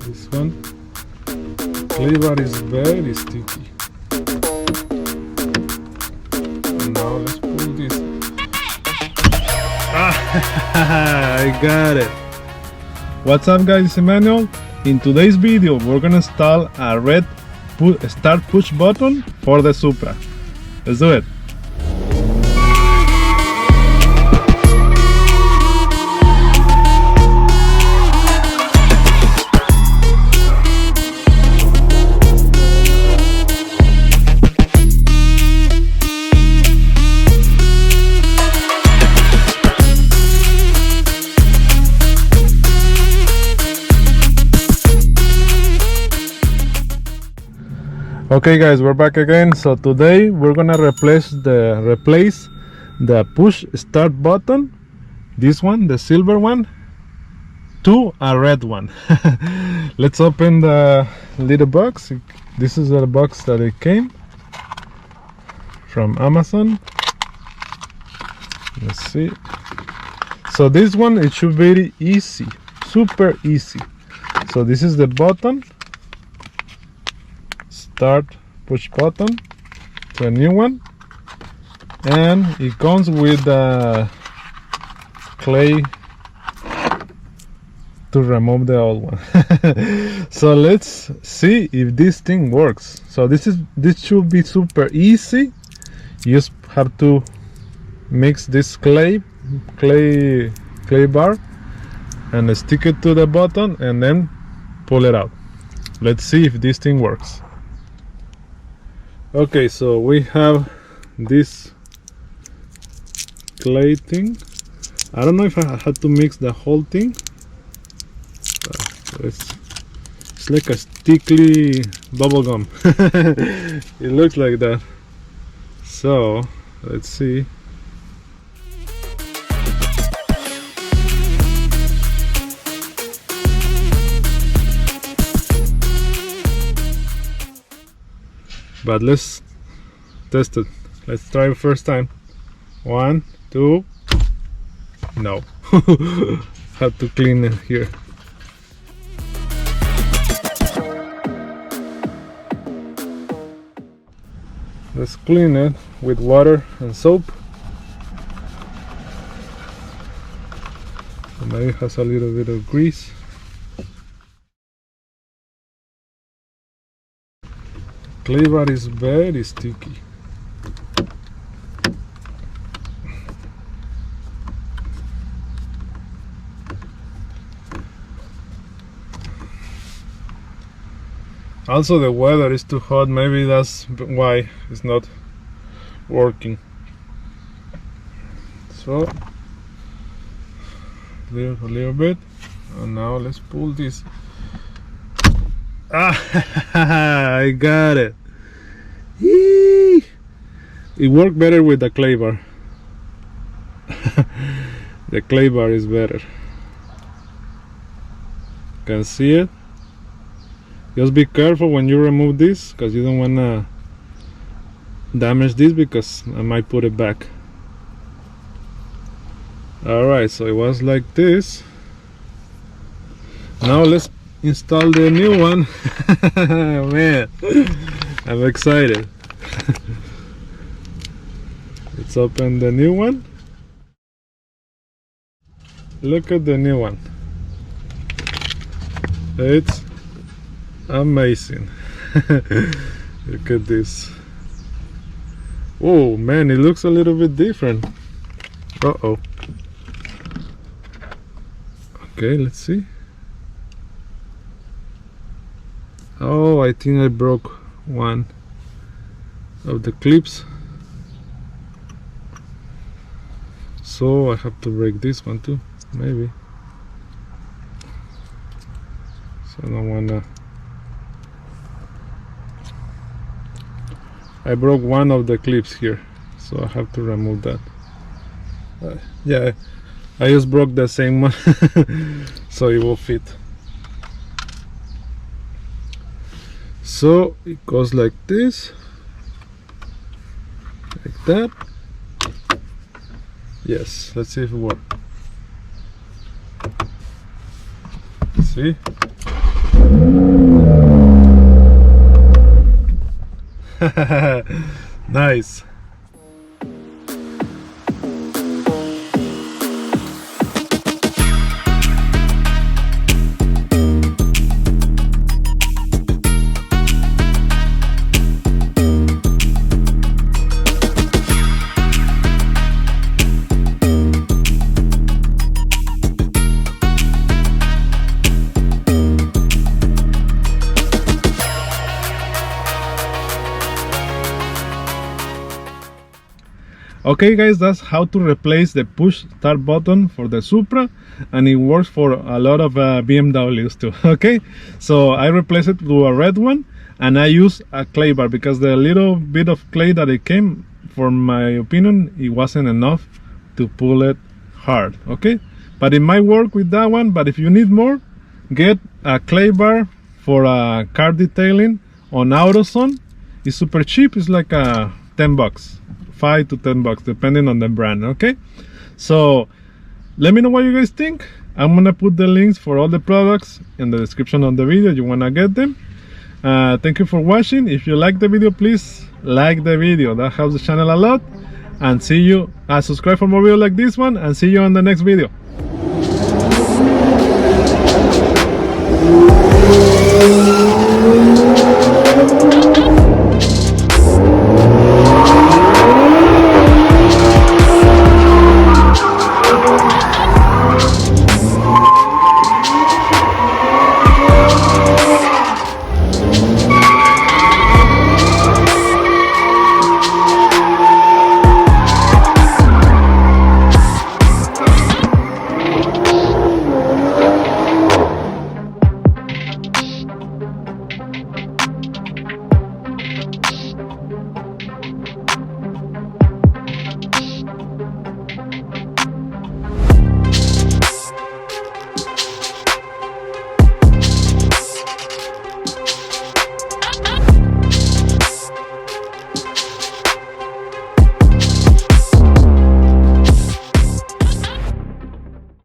This one clay bar is very sticky. Now let's pull this. I got it. What's up guys, it's Emmanuel. In today's video we're gonna install a red start push button for the Supra. Let's do it. Okay guys, we're back again. So today we're gonna replace the push start button, this one, the silver one, to a red one. Let's open the little box. This is the box that it came from Amazon. Let's see. So this one, it should be very easy, super easy. So this is the button, start push button to a new one, and it comes with a clay to remove the old one. So let's see if this thing works. So this should be super easy. You just have to mix this clay bar and stick it to the button and then pull it out. Let's see if this thing works. Okay, so we have this clay thing. I don't know if I had to mix the whole thing. It's like a sticky bubble gum. It looks like that. So let's see. But let's test it. Let's try it first time. 1, 2. No. Have to clean it here. Let's clean it with water and soap. And now it has a little bit of grease. Clay bar is very sticky. Also the weather is too hot, maybe that's why it's not working. So a little bit, and now let's pull this. I got it. Yee! It worked better with the clay bar. The clay bar is better. Can see it? Just be careful when you remove this, because you don't want to damage this, because I might put it back. Alright, so it was like this. Now let's install the new one. Man, I'm excited. Let's open the new one. Look at the new one. It's amazing. Look at this. Oh man, it looks a little bit different. Uh-oh. Okay, let's see. Oh, I think I broke one of the clips, so I have to break this one too, maybe. So I don't wanna. I broke one of the clips here, so I have to remove that. Yeah, I just broke the same one, so it will fit. So it goes like this, like that. Yes, let's see if it works. See? Nice. Okay guys, that's how to replace the push start button for the Supra, and it works for a lot of BMWs too. Okay, so I replaced it with a red one, and I use a clay bar because the little bit of clay that it came, for my opinion, it wasn't enough to pull it hard. Okay, but it might work with that one. But if you need more, get a clay bar for car detailing on AutoZone. It's super cheap. It's like 10 bucks. 5 to 10 bucks depending on the brand. Okay, so let me know what you guys think. I'm gonna put the links for all the products in the description of the video. You wanna get them. Thank you for watching. If you like the video, please like the video. That helps the channel a lot. And see you, subscribe for more videos like this one, and see you on the next video.